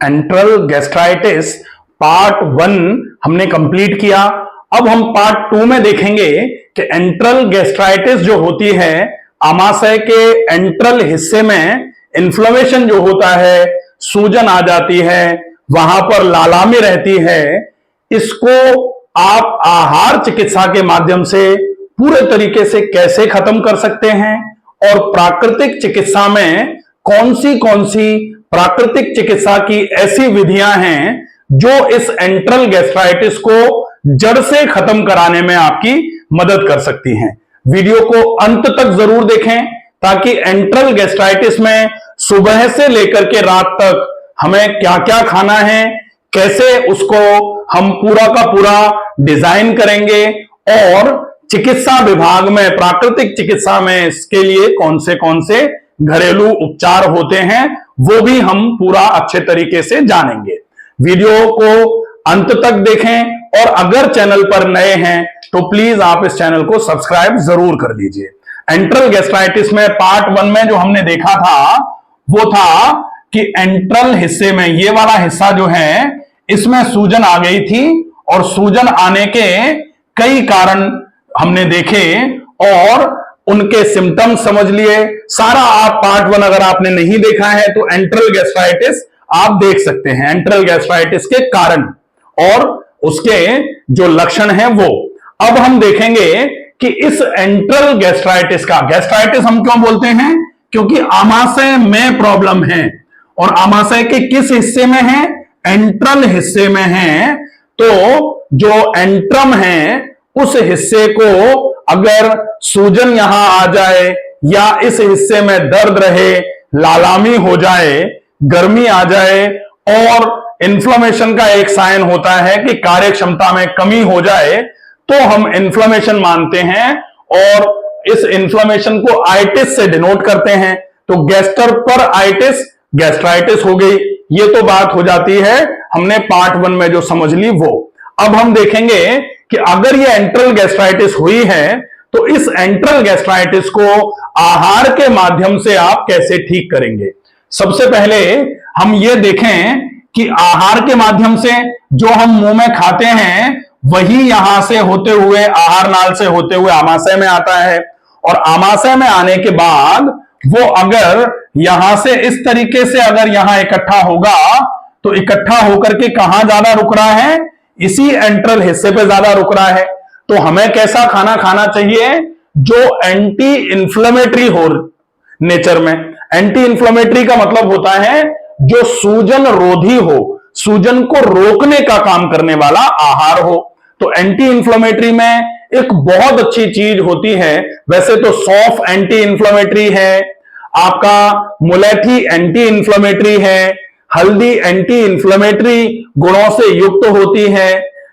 Enteral gastritis part 1 हमने complete किया। अब हम पार्ट 2 में देखेंगे कि एंट्रल गैस्ट्राइटिस जो होती है, आमाशय के एंट्रल हिस्से में इन्फ्लेमेशन जो होता है, सूजन आ जाती है, वहां पर लालामी रहती है, इसको आप आहार चिकित्सा के माध्यम से पूरे तरीके से कैसे खत्म कर सकते हैं और प्राकृतिक चिकित्सा में कौन सी प्राकृतिक चिकित्सा की ऐसी विधियां हैं जो इस एंट्रल गैस्ट्राइटिस को जड़ से खत्म कराने में आपकी मदद कर सकती हैं। वीडियो को अंत तक जरूर देखें ताकि एंट्रल गैस्ट्राइटिस में सुबह से लेकर के रात तक हमें क्या क्या खाना है, कैसे उसको हम पूरा का पूरा डिजाइन करेंगे और चिकित्सा विभाग में, प्राकृतिक चिकित्सा में इसके लिए कौन से घरेलू उपचार होते हैं, वो भी हम पूरा अच्छे तरीके से जानेंगे। वीडियो को अंत तक देखें और अगर चैनल पर नए हैं तो प्लीज आप इस चैनल को सब्सक्राइब जरूर कर लीजिए। एंट्रल गैस्ट्राइटिस में पार्ट 1 में जो हमने देखा था वो था कि एंट्रल हिस्से में ये वाला हिस्सा जो है, इसमें सूजन आ गई थी और सूजन आने के कई कारण हमने देखे और उनके सिम्टम्स समझ लिए। सारा आप पार्ट 1 अगर आपने नहीं देखा है तो एंट्रल गैस्ट्राइटिस आप देख सकते हैं, एंट्रल गैस्ट्राइटिस के कारण और उसके जो लक्षण हैं वो। अब हम देखेंगे कि इस एंट्रल गैस्ट्राइटिस का, गैस्ट्राइटिस हम क्यों बोलते हैं, क्योंकि आमाशय में प्रॉब्लम है और आमाशय के किस हिस्से में है, एंट्रल हिस्से में है। तो जो एंट्रम है उस हिस्से को अगर सूजन यहां आ जाए या इस हिस्से में दर्द रहे, लालामी हो जाए, गर्मी आ जाए और इन्फ्लेमेशन का एक साइन होता है कि कार्य क्षमता में कमी हो जाए, तो हम इन्फ्लेमेशन मानते हैं और इस इन्फ्लेमेशन को आइटिस से डिनोट करते हैं। तो गैस्टर पर आइटिस गैस्ट्राइटिस हो गई। ये तो बात हो जाती है, हमने पार्ट 1 में जो समझ ली वो। अब हम देखेंगे कि अगर ये एंट्रल गैस्ट्राइटिस हुई है तो इस एंट्रल गैस्ट्राइटिस को आहार के माध्यम से आप कैसे ठीक करेंगे। सबसे पहले हम ये देखें कि आहार के माध्यम से जो हम मुंह में खाते हैं वही यहां से होते हुए, आहार नाल से होते हुए आमाशय में आता है और आमाशय में आने के बाद वो अगर यहां से इस तरीके से अगर यहां इकट्ठा होगा तो इकट्ठा होकर के कहां ज्यादा रुक रहा है, इसी एंट्रल हिस्से पे ज्यादा रुक रहा है। तो हमें कैसा खाना खाना चाहिए जो एंटी इंफ्लेमेटरी हो नेचर में। एंटी इंफ्लेमेटरी का मतलब होता है जो सूजन रोधी हो, सूजन को रोकने का काम करने वाला आहार हो। तो एंटी इंफ्लेमेटरी में एक बहुत अच्छी चीज होती है, वैसे तो सौंफ एंटी इंफ्लेमेटरी है, आपका मुलैठी एंटी इंफ्लेमेटरी है, हल्दी एंटी इंफ्लेमेटरी गुणों से युक्त होती है।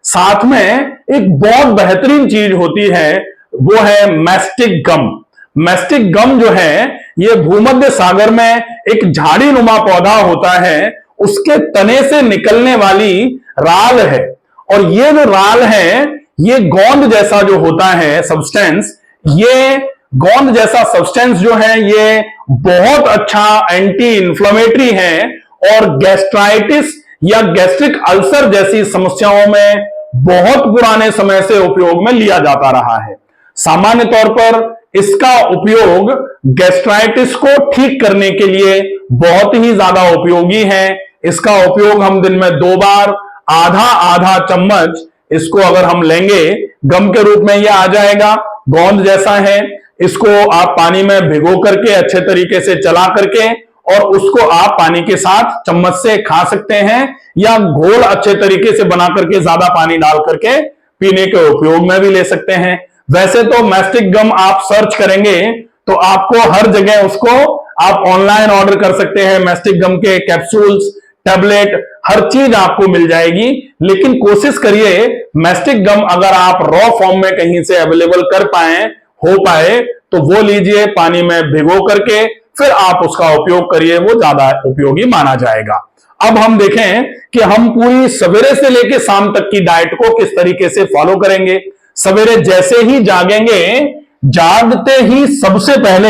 साथ में एक बहुत बेहतरीन चीज होती है, वो है मैस्टिक गम। मैस्टिक गम जो है ये भूमध्य सागर में एक झाड़ी नुमा पौधा होता है, उसके तने से निकलने वाली राल है और ये जो राल है ये गोंद जैसा जो होता है सब्सटेंस, ये गोंद जैसा सब्सटेंस जो है ये बहुत अच्छा एंटी इंफ्लेमेटरी है और गैस्ट्राइटिस या गैस्ट्रिक अल्सर जैसी समस्याओं में बहुत पुराने समय से उपयोग में लिया जाता रहा है। सामान्य तौर पर इसका उपयोग गैस्ट्राइटिस को ठीक करने के लिए बहुत ही ज्यादा उपयोगी है। इसका उपयोग हम दिन में 2 बार आधा चम्मच इसको अगर हम लेंगे, गम के रूप में यह आ जाएगा, गोंद जैसा है, इसको आप पानी में भिगो करके अच्छे तरीके से चला करके और उसको आप पानी के साथ चम्मच से खा सकते हैं या घोल अच्छे तरीके से बना करके ज्यादा पानी डाल करके पीने के उपयोग में भी ले सकते हैं। वैसे तो मैस्टिक गम आप सर्च करेंगे तो आपको हर जगह उसको आप ऑनलाइन ऑर्डर कर सकते हैं। मैस्टिक गम के कैप्सूल्स, टैबलेट, हर चीज आपको मिल जाएगी, लेकिन कोशिश करिए मैस्टिक गम अगर आप रॉ फॉर्म में कहीं से अवेलेबल कर पाए, हो पाए तो वो लीजिए, पानी में भिगो करके फिर आप उसका उपयोग करिए, वो ज्यादा उपयोगी माना जाएगा। अब हम देखें कि हम पूरी सवेरे से लेकर शाम तक की डाइट को किस तरीके से फॉलो करेंगे। सवेरे जैसे ही जागेंगे, जागते ही सबसे पहले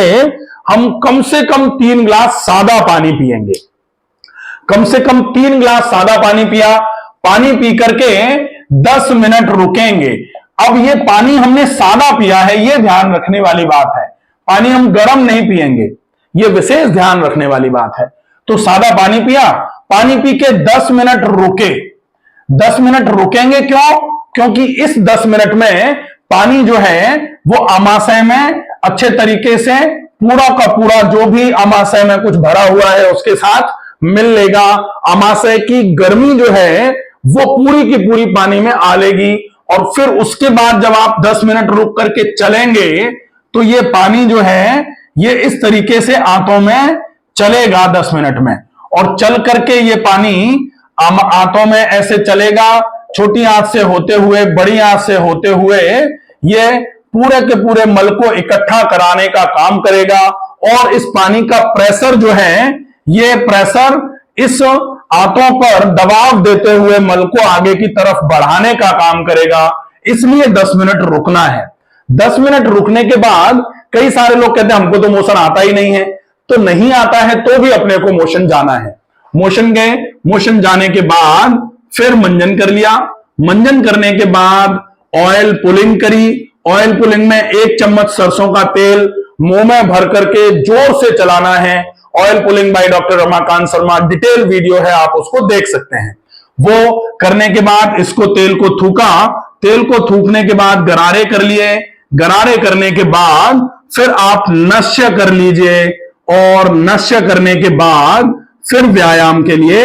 हम कम से कम 3 गिलास सादा पानी पिएंगे। कम से कम 3 गिलास सादा पानी पिया, पानी पी करके 10 मिनट रुकेंगे। अब ये पानी हमने सादा पिया है, ये ध्यान रखने वाली बात है, पानी हम गर्म नहीं पिएंगे, ये विशेष ध्यान रखने वाली बात है। तो सादा पानी पिया, पानी पी के 10 मिनट रुके, 10 मिनट रुकेंगे, क्यों? क्योंकि इस 10 मिनट में पानी जो है वो आमाशय में अच्छे तरीके से पूरा का पूरा जो भी आमाशय में कुछ भरा हुआ है उसके साथ मिल लेगा। आमाशय की गर्मी जो है वो पूरी की पूरी पानी में आ लेगी, और फिर उसके बाद जब आप 10 मिनट रुक करके चलेंगे तो ये पानी जो है ये इस तरीके से आंतों में चलेगा 10 मिनट में, और चल करके ये पानी आंतों में ऐसे चलेगा, छोटी आंत से होते हुए बड़ी आंत से होते हुए ये पूरे के पूरे मल को इकट्ठा कराने का काम करेगा। और इस पानी का प्रेशर जो है, ये प्रेशर इस आंतों पर दबाव देते हुए मल को आगे की तरफ बढ़ाने का काम करेगा। इसलिए 10 मिनट रुकना है। 10 मिनट रुकने के बाद कई सारे लोग कहते हैं हमको तो मोशन आता ही नहीं है, तो नहीं आता है तो भी अपने को मोशन जाना है। मोशन गए, मोशन जाने के बाद फिर मंजन कर लिया, मंजन करने के बाद ऑयल पुलिंग करी, ऑयल पुलिंग में 1 चम्मच सरसों का तेल मुंह में भर करके जोर से चलाना है। Oil pulling by doctor Ramakant Sharma, detail video है, आप उसको देख सकते हैं। वो करने के बाद इसको तेल को थूका, तेल को थूकने के बाद गरारे कर लिए, गरारे करने के बाद फिर आप नश्य कर लीजिए, और नश्य करने के बाद फिर व्यायाम के लिए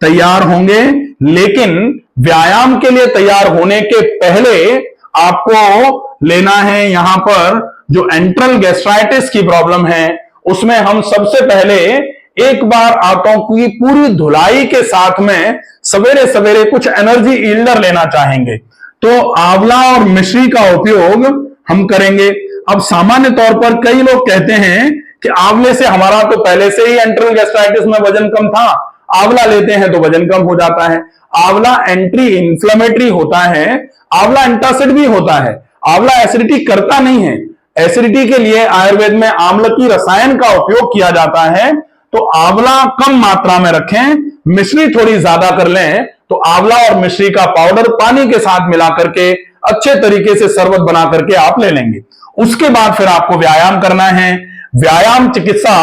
तैयार होंगे। लेकिन व्यायाम के लिए तैयार होने के पहले आपको लेना है, यहां पर जो एंट्रल गैस्ट्राइटिस की प्रॉब्लम है उसमें हम सबसे पहले एक बार आंतों की पूरी धुलाई के साथ में सवेरे सवेरे कुछ एनर्जी ईल्डर लेना चाहेंगे। तो आंवला और मिश्री का उपयोग हम करेंगे। अब सामान्य तौर पर कई लोग कहते हैं कि आंवले से हमारा तो पहले से ही एंट्रल गैस्ट्राइटिस में वजन कम था, आंवला लेते हैं तो वजन कम हो जाता है। आंवला एंटी इंफ्लेमेटरी होता है, आंवला एंटासिड भी होता है, आंवला एसिडिटी करता नहीं है। एसिडिटी के लिए आयुर्वेद में आम्ल की रसायन का उपयोग किया जाता है। तो आंवला कम मात्रा में रखें, मिश्री थोड़ी ज्यादा कर लें, तो आंवला और मिश्री का पाउडर पानी के साथ मिला करके अच्छे तरीके से शरबत बना करके आप ले लेंगे। उसके बाद फिर आपको व्यायाम करना है। व्यायाम चिकित्सा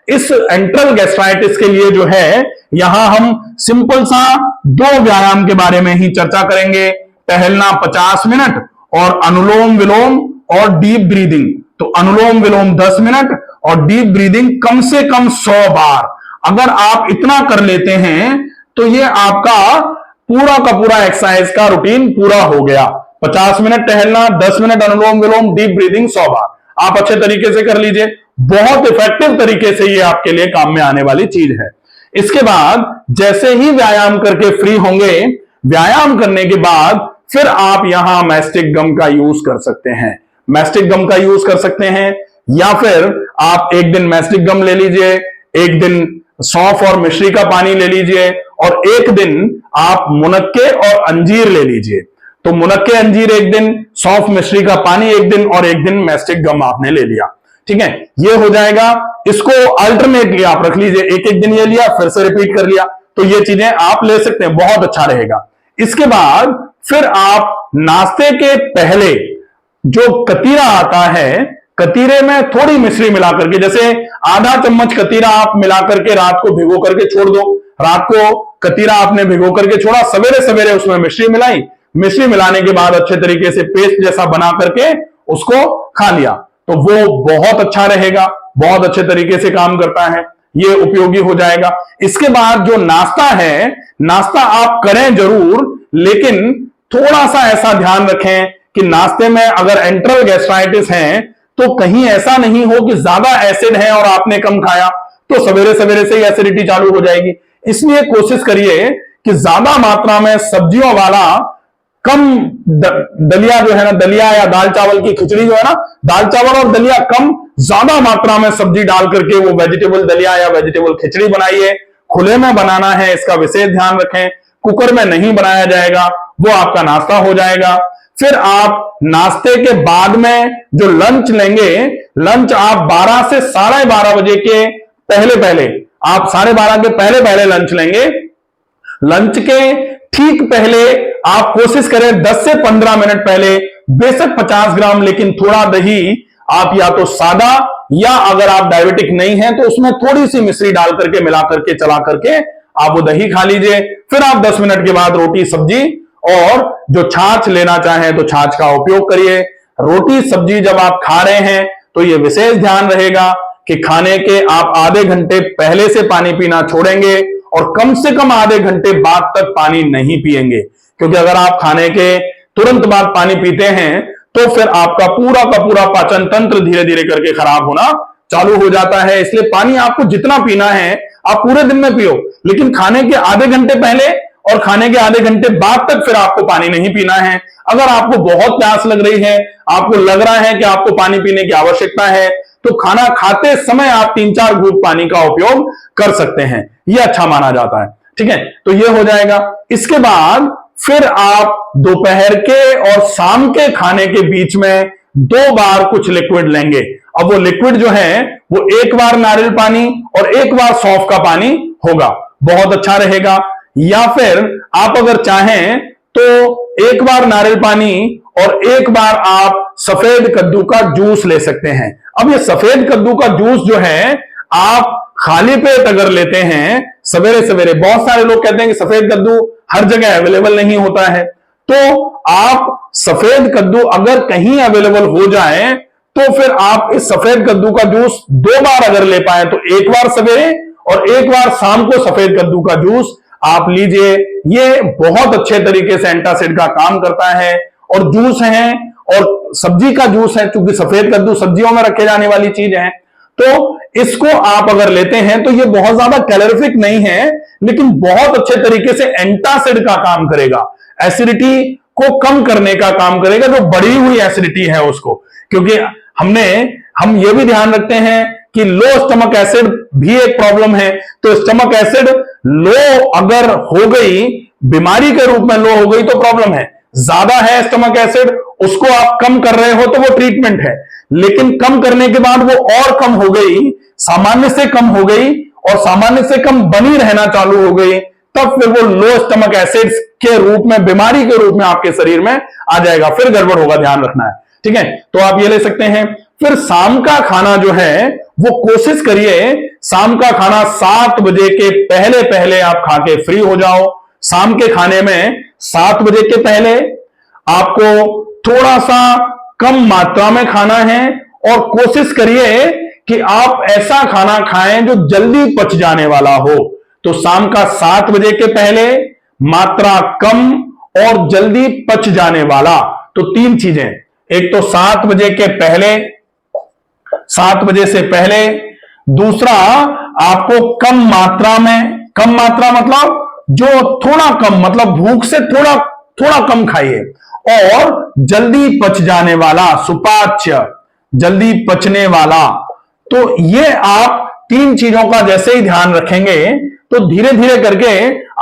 इस एंट्रल गैस्ट्राइटिस के लिए जो है, यहां हम सिंपल सा 2 व्यायाम के बारे में ही चर्चा करेंगे। टहलना 50 मिनट और अनुलोम विलोम और डीप ब्रीदिंग। तो अनुलोम विलोम 10 मिनट और डीप ब्रीदिंग कम से कम 100 बार। अगर आप इतना कर लेते हैं तो ये आपका पूरा का पूरा एक्सरसाइज का रूटीन पूरा हो गया। 50 मिनट टहलना, 10 मिनट अनुलोम विलोम, डीप ब्रीदिंग 100 बार आप अच्छे तरीके से कर लीजिए। बहुत इफेक्टिव तरीके से ये आपके लिए काम में आने वाली चीज है। इसके बाद जैसे ही व्यायाम करके फ्री होंगे, व्यायाम करने के बाद फिर आप यहां मैस्टिक गम का यूज कर सकते हैं। मैस्टिक गम का यूज कर सकते हैं, या फिर आप एक दिन मैस्टिक गम ले लीजिए, एक दिन सौंफ और मिश्री का पानी ले लीजिए, और एक दिन आप मुनक्के और अंजीर ले लीजिए। तो मुनक्के अंजीर एक दिन, सौंफ मिश्री का पानी एक दिन, और एक दिन मैस्टिक गम आपने ले लिया। ठीक है, ये हो जाएगा। इसको अल्टरनेटली आप रख लीजिए, एक एक दिन ये लिया फिर से रिपीट कर लिया, तो ये चीजें आप ले सकते हैं, बहुत अच्छा रहेगा। इसके बाद फिर आप नाश्ते के पहले जो कतीरा आता है, कतीरे में थोड़ी मिश्री मिला करके, जैसे आधा चम्मच कतीरा आप मिला करके रात को भिगो करके छोड़ दो। रात को कतीरा आपने भिगो करके छोड़ा, सवेरे सवेरे उसमें मिश्री मिलाई, मिश्री मिलाने के बाद अच्छे तरीके से पेस्ट जैसा बना करके उसको खा लिया, तो वो बहुत अच्छा रहेगा, बहुत अच्छे तरीके से काम करता है, ये उपयोगी हो जाएगा। इसके बाद जो नाश्ता है, नाश्ता आप करें जरूर, लेकिन थोड़ा सा ऐसा ध्यान रखें कि नाश्ते में अगर एंट्रल गैस्ट्राइटिस है तो कहीं ऐसा नहीं हो कि ज्यादा एसिड है और आपने कम खाया तो सवेरे सवेरे से ही एसिडिटी चालू हो जाएगी। इसलिए कोशिश करिए कि ज्यादा मात्रा में सब्जियों वाला, कम दलिया जो है ना, दलिया या दाल चावल की खिचड़ी जो है ना, दाल चावल और दलिया कम, ज्यादा मात्रा में सब्जी डाल करके वो वेजिटेबल दलिया या वेजिटेबल खिचड़ी बनाइए। खुले में बनाना है, इसका विशेष ध्यान रखें, कुकर में नहीं बनाया जाएगा, वो आपका नाश्ता हो जाएगा। फिर आप नाश्ते के बाद में जो लंच लेंगे, लंच आप 12 से 12:30 बजे के पहले पहले आप 12:30 के पहले पहले लंच लेंगे। लंच के ठीक पहले आप कोशिश करें 10 से 15 मिनट पहले, बेशक 50 ग्राम, लेकिन थोड़ा दही आप या तो सादा, या अगर आप डायबिटिक नहीं हैं तो उसमें थोड़ी सी मिश्री डाल करके, मिला करके, चला करके आप वो दही खा लीजिए। फिर आप 10 मिनट के बाद रोटी सब्जी, और जो छाछ लेना चाहें तो छाछ का उपयोग करिए। रोटी सब्जी जब आप खा रहे हैं तो ये विशेष ध्यान रहेगा कि खाने के आप आधे घंटे पहले से पानी पीना छोड़ेंगे और कम से कम आधे घंटे बाद तक पानी नहीं पिएंगे, क्योंकि अगर आप खाने के तुरंत बाद पानी पीते हैं तो फिर आपका पूरा का पूरा पाचन तंत्र धीरे धीरे करके खराब होना चालू हो जाता है। इसलिए पानी आपको जितना पीना है आप पूरे दिन में पियो, लेकिन खाने के आधे घंटे पहले और खाने के आधे घंटे बाद तक फिर आपको पानी नहीं पीना है। अगर आपको बहुत प्यास लग रही है, आपको लग रहा है कि आपको पानी पीने की आवश्यकता है, तो खाना खाते समय आप 3-4 घूंट पानी का उपयोग कर सकते हैं, यह अच्छा माना जाता है। ठीक है, तो यह हो जाएगा। इसके बाद फिर आप दोपहर के और शाम के खाने के बीच में 2 बार कुछ लिक्विड लेंगे। अब वो लिक्विड जो है वो 1 बार नारियल पानी और 1 बार सौंफ का पानी होगा, बहुत अच्छा रहेगा। या फिर आप अगर चाहें तो 1 बार नारियल पानी और 1 बार आप सफेद कद्दू का जूस ले सकते हैं। अब ये सफेद कद्दू का जूस जो है आप खाली पेट अगर लेते हैं सवेरे सवेरे, बहुत सारे लोग कहते हैं कि सफेद कद्दू हर जगह अवेलेबल नहीं होता है, तो आप सफेद कद्दू अगर कहीं अवेलेबल हो जाए तो फिर आप इस सफेद कद्दू का जूस 2 बार अगर ले पाए तो 1 बार सवेरे और 1 बार शाम को सफेद कद्दू का जूस आप लीजिए। ये बहुत अच्छे तरीके से एंटासिड का काम करता है। और जूस है और सब्जी का जूस है, क्योंकि सफेद कद्दू सब्जियों में रखे जाने वाली चीज है, तो इसको आप अगर लेते हैं तो ये बहुत ज्यादा कैलोरीफिक नहीं है, लेकिन बहुत अच्छे तरीके से एंटासिड का काम करेगा, एसिडिटी को कम करने का काम करेगा, जो बढ़ी हुई एसिडिटी है उसको। क्योंकि हम ये भी ध्यान रखते हैं कि लो स्टमक एसिड भी एक प्रॉब्लम है, तो स्टमक एसिड लो अगर हो गई, बीमारी के रूप में लो हो गई तो प्रॉब्लम है। ज्यादा है स्टमक एसिड, उसको आप कम कर रहे हो तो वो ट्रीटमेंट है, लेकिन कम करने के बाद वो और कम हो गई, सामान्य से कम हो गई और सामान्य से कम बनी रहना चालू हो गई, तब फिर वो लो स्टमक एसिड के रूप में, बीमारी के रूप में आपके शरीर में आ जाएगा, फिर गड़बड़ होगा, ध्यान रखना है। ठीक है, तो आप ये ले सकते हैं। फिर शाम का खाना जो है वो कोशिश करिए शाम का खाना 7 बजे के पहले पहले आप खा के फ्री हो जाओ। शाम के खाने में 7 बजे के पहले आपको थोड़ा सा कम मात्रा में खाना है, और कोशिश करिए कि आप ऐसा खाना खाएं जो जल्दी पच जाने वाला हो। तो शाम का 7 बजे के पहले, मात्रा कम और जल्दी पच जाने वाला, तो 3 चीजें। एक तो 7 बजे के पहले, 7 बजे से पहले। दूसरा, आपको कम मात्रा में, कम मात्रा मतलब जो थोड़ा कम, मतलब भूख से थोड़ा थोड़ा कम खाइए, और जल्दी पच जाने वाला, सुपाच्य, जल्दी पचने वाला। तो ये आप 3 चीजों का जैसे ही ध्यान रखेंगे तो धीरे धीरे करके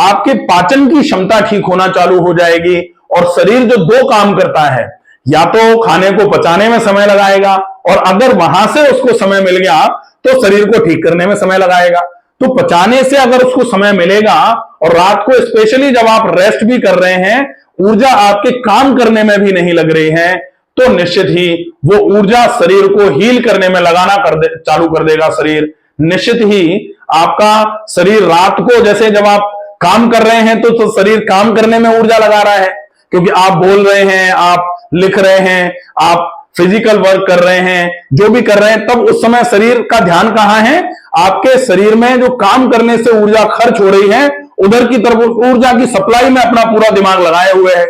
आपके पाचन की क्षमता ठीक होना चालू हो जाएगी, और शरीर जो 2 काम करता है, या तो खाने को पचाने में समय लगाएगा, और अगर वहां से उसको समय मिल गया तो शरीर को ठीक करने में समय लगाएगा। तो पचाने से अगर उसको समय मिलेगा, और रात को स्पेशली जब आप रेस्ट भी कर रहे हैं, ऊर्जा आपके काम करने में भी नहीं लग रही है, तो निश्चित ही वो ऊर्जा शरीर को हील करने में लगाना चालू कर देगा शरीर। निश्चित ही आपका शरीर रात को, जैसे जब आप काम कर रहे हैं तो शरीर काम करने में ऊर्जा लगा रहा है, क्योंकि आप बोल रहे हैं, आप लिख रहे हैं, आप फिजिकल वर्क कर रहे हैं, जो भी कर रहे हैं, तब उस समय शरीर का ध्यान कहां है? आपके शरीर में जो काम करने से ऊर्जा खर्च हो रही है, उधर की तरफ ऊर्जा की सप्लाई में अपना पूरा दिमाग लगाए हुए है।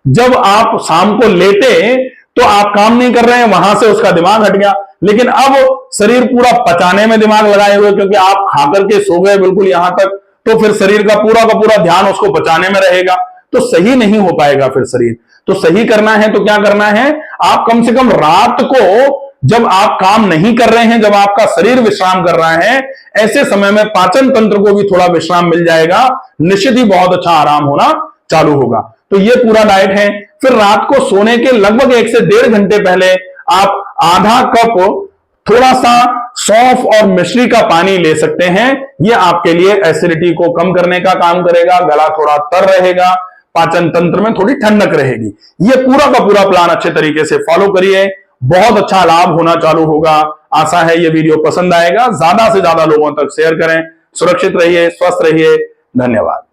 जब आप शाम को लेटे तो आप काम नहीं कर रहे हैं, वहां से उसका दिमाग हट गया, लेकिन अब शरीर पूरा पचाने में दिमाग लगाए हुए, क्योंकि आप खाकर के सो गए बिल्कुल यहां तक, तो फिर शरीर का पूरा ध्यान उसको पचाने में रहेगा, तो सही नहीं हो पाएगा फिर शरीर। तो सही करना है तो क्या करना है? आप कम से कम रात को, जब आप काम नहीं कर रहे हैं, जब आपका शरीर विश्राम कर रहा है, ऐसे समय में पाचन तंत्र को भी थोड़ा विश्राम मिल जाएगा, निश्चित ही बहुत अच्छा आराम होना चालू होगा। तो ये पूरा डाइट है। फिर रात को सोने के लगभग 1 से 1.5 घंटे पहले आप आधा कप थोड़ा सा सौंफ और मिश्री का पानी ले सकते हैं। यह आपके लिए एसिडिटी को कम करने का काम करेगा, गला थोड़ा तर रहेगा, पाचन तंत्र में थोड़ी ठंडक रहेगी। यह पूरा का पूरा प्लान अच्छे तरीके से फॉलो करिए, बहुत अच्छा लाभ होना चालू होगा। आशा है यह वीडियो पसंद आएगा, ज्यादा से ज्यादा लोगों तक शेयर करें। सुरक्षित रहिए, स्वस्थ रहिए, धन्यवाद।